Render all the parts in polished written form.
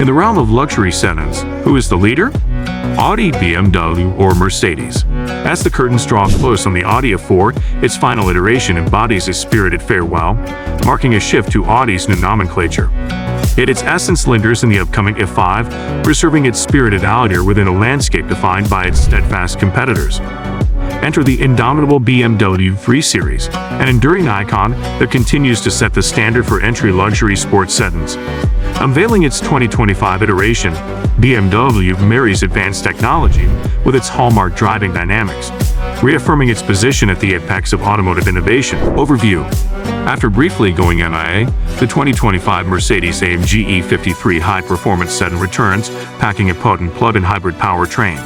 In the realm of luxury sedans, who is the leader? Audi, BMW, or Mercedes. As the curtains draw close on the Audi A4, its final iteration embodies a spirited farewell, marking a shift to Audi's new nomenclature. Yet its essence lingers in the upcoming A5, preserving its spirited allure within a landscape defined by its steadfast competitors. Enter the indomitable BMW 3 Series, an enduring icon that continues to set the standard for entry luxury sports sedans. Unveiling its 2025 iteration, BMW marries advanced technology with its hallmark driving dynamics, reaffirming its position at the apex of automotive innovation. Overview. After briefly going MIA, the 2025 Mercedes-AMG E53 high-performance sedan returns, packing a potent plug-in hybrid powertrain.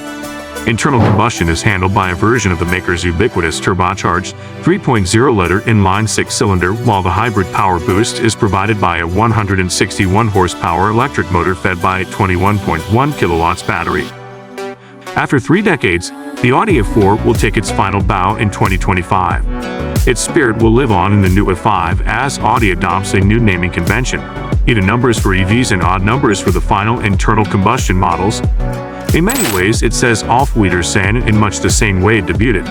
Internal combustion is handled by a version of the maker's ubiquitous turbocharged 3.0-liter inline six-cylinder, while the hybrid power boost is provided by a 161-horsepower electric motor fed by a 21.1 kilowatts battery. After 3 decades, the Audi A4 will take its final bow in 2025. Its spirit will live on in the new A5 as Audi adopts a new naming convention, even numbers for EVs and odd numbers for the final internal combustion models. In many ways, it says auf Wiedersehen in much the same way it debuted,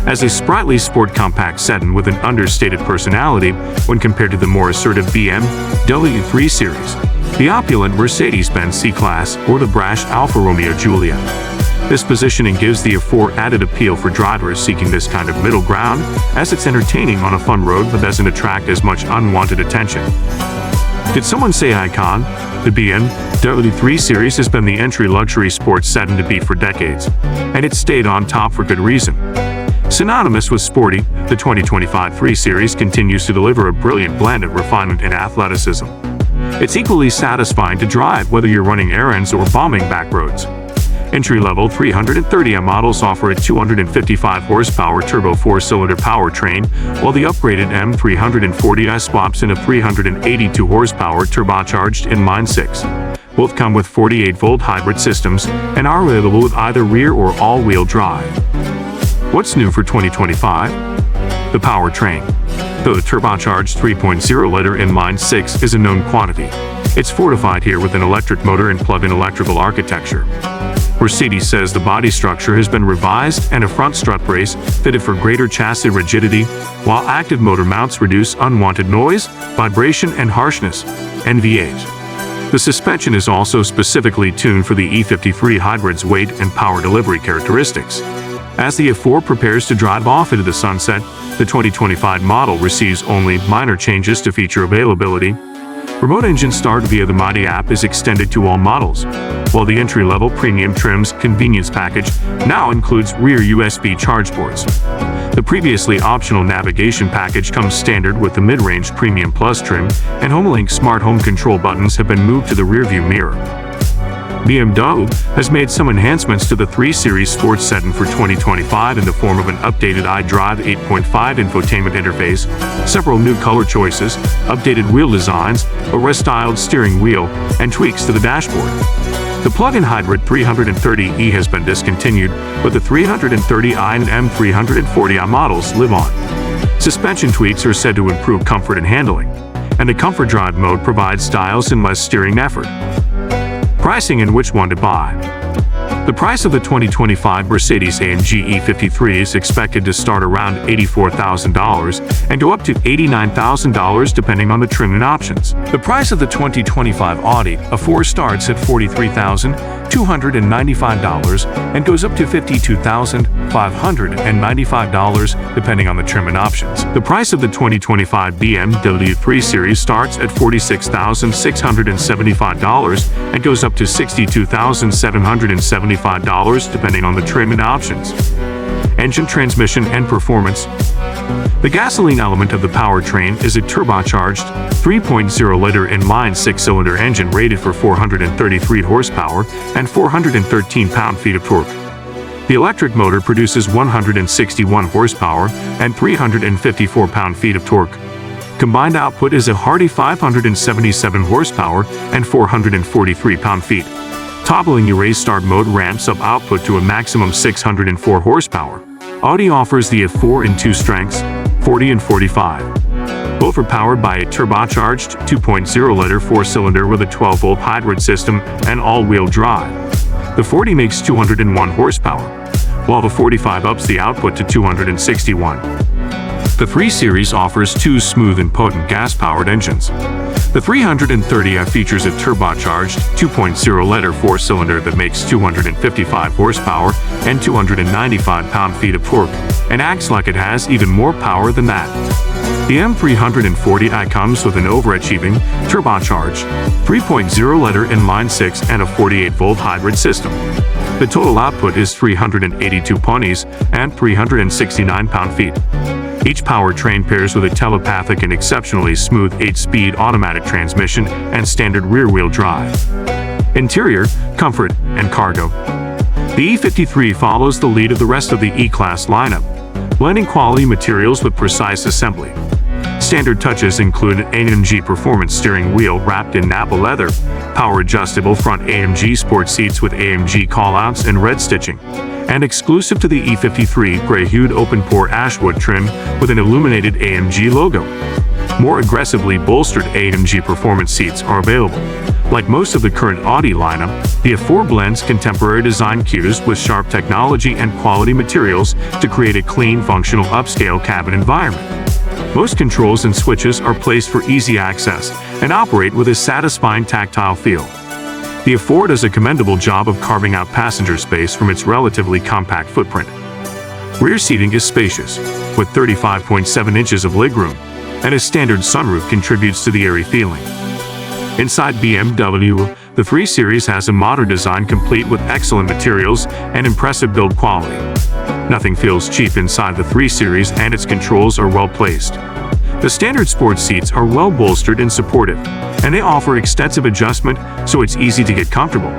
as a sprightly sport compact sedan with an understated personality when compared to the more assertive BMW 3 Series, the opulent Mercedes-Benz C-Class, or the brash Alfa Romeo Giulia. This positioning gives the A4 added appeal for drivers seeking this kind of middle ground, as it's entertaining on a fun road but doesn't attract as much unwanted attention. Did someone say icon? The BMW 3 Series has been the entry luxury sports sedan to beat for decades, and it's stayed on top for good reason. Synonymous with sporty, the 2025 3 Series continues to deliver a brilliant blend of refinement and athleticism. It's equally satisfying to drive whether you're running errands or bombing back roads. Entry-level 330M models offer a 255-horsepower turbo 4-cylinder powertrain, while the upgraded M340i swaps in a 382-horsepower turbocharged inline 6. Both come with 48-volt hybrid systems and are available with either rear or all-wheel drive. What's new for 2025? The powertrain. Though the turbocharged 3.0-liter inline 6 is a known quantity, it's fortified here with an electric motor and plug-in electrical architecture. Mercedes says the body structure has been revised and a front strut brace fitted for greater chassis rigidity, while active motor mounts reduce unwanted noise, vibration, and harshness. NVH. The suspension is also specifically tuned for the E53 hybrid's weight and power delivery characteristics. As the A4 prepares to drive off into the sunset, the 2025 model receives only minor changes to feature availability. Remote engine start via the Mighty app is extended to all models, while the entry-level premium trim's convenience package now includes rear USB charge ports. The previously optional navigation package comes standard with the mid-range Premium Plus trim, and HomeLink smart home control buttons have been moved to the rearview mirror. BMW has made some enhancements to the 3 Series sports sedan for 2025 in the form of an updated iDrive 8.5 infotainment interface, several new color choices, updated wheel designs, a restyled steering wheel, and tweaks to the dashboard. The plug-in hybrid 330e has been discontinued, but the 330i and M340i models live on. Suspension tweaks are said to improve comfort and handling, and the Comfort Drive mode provides styles and less steering effort. Pricing and which one to buy. The price of the 2025 Mercedes-AMG E53 is expected to start around $84,000 and go up to $89,000 depending on the trim and options. The price of the 2025 Audi A4 starts at $43,295 and goes up to $52,595 depending on the trim and options. The price of the 2025 BMW 3 Series starts at $46,675 and goes up to $62,775 depending on the trim and options. Engine, transmission, and performance. The gasoline element of the powertrain is a turbocharged 3.0-liter inline 6-cylinder engine rated for 433 horsepower and 413 pound-feet of torque. The electric motor produces 161 horsepower and 354 pound-feet of torque. Combined output is a hearty 577 horsepower and 443 pound-feet. Toggling Erase Start mode ramps up output to a maximum 604 horsepower. Audi offers the A4 in 2 strengths, 40 and 45. Both are powered by a turbocharged 2.0-liter four-cylinder with a 12-volt hybrid system and all-wheel drive. The 40 makes 201 horsepower, while the 45 ups the output to 261. The 3 Series offers 2 smooth and potent gas-powered engines. The 330i features a turbocharged 2.0-liter four-cylinder that makes 255 horsepower and 295 pound-feet of torque, and acts like it has even more power than that. The M340i comes with an overachieving, turbocharged 3.0-liter inline-6 and a 48-volt hybrid system. The total output is 382 ponies and 369 pound-feet. Each powertrain pairs with a telepathic and exceptionally smooth 8-speed automatic transmission and standard rear-wheel drive. Interior, comfort, and cargo. The E53 follows the lead of the rest of the E-Class lineup, blending quality materials with precise assembly. Standard touches include an AMG performance steering wheel wrapped in Napa leather, power-adjustable front AMG sport seats with AMG callouts and red stitching, and exclusive to the E53 gray-hued open-pore ashwood trim with an illuminated AMG logo. More aggressively bolstered AMG performance seats are available. Like most of the current Audi lineup, the A4 blends contemporary design cues with sharp technology and quality materials to create a clean, functional upscale cabin environment. Most controls and switches are placed for easy access and operate with a satisfying tactile feel. The A4 does a commendable job of carving out passenger space from its relatively compact footprint. Rear seating is spacious, with 35.7 inches of legroom, and a standard sunroof contributes to the airy feeling. Inside BMW, the 3 Series has a modern design complete with excellent materials and impressive build quality. Nothing feels cheap inside the 3 Series, and its controls are well placed. The standard sports seats are well bolstered and supportive, and they offer extensive adjustment so it's easy to get comfortable.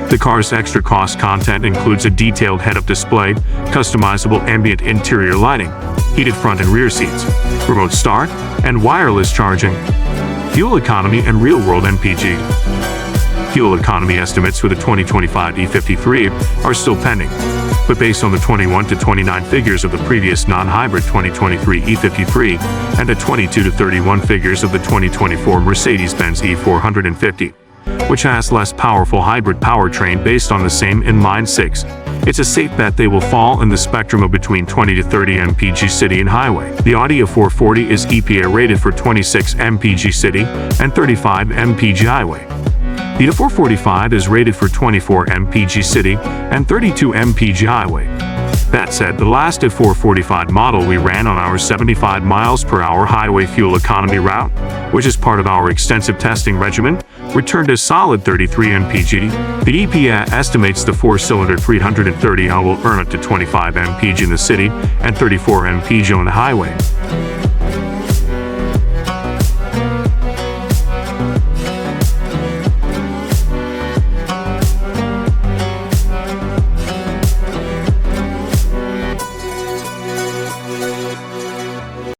The car's extra cost content includes a detailed head-up display, customizable ambient interior lighting, heated front and rear seats, remote start, and wireless charging. Fuel economy and real-world MPG. Fuel economy estimates for the 2025 E53 are still pending, but based on the 21 to 29 figures of the previous non-hybrid 2023 E53 and the 22 to 31 figures of the 2024 Mercedes-Benz E450, which has less powerful hybrid powertrain based on the same inline-6, it's a safe bet they will fall in the spectrum of between 20 to 30 mpg city and highway. The Audi A440 is EPA rated for 26 mpg city and 35 mpg highway. The A445 is rated for 24 mpg city and 32 mpg highway. That said, the last A445 model we ran on our 75 miles per hour highway fuel economy route, which is part of our extensive testing regimen, returned a solid 33 mpg. The EPA estimates the 4-cylinder 330i will earn up to 25 mpg in the city and 34 mpg on the highway.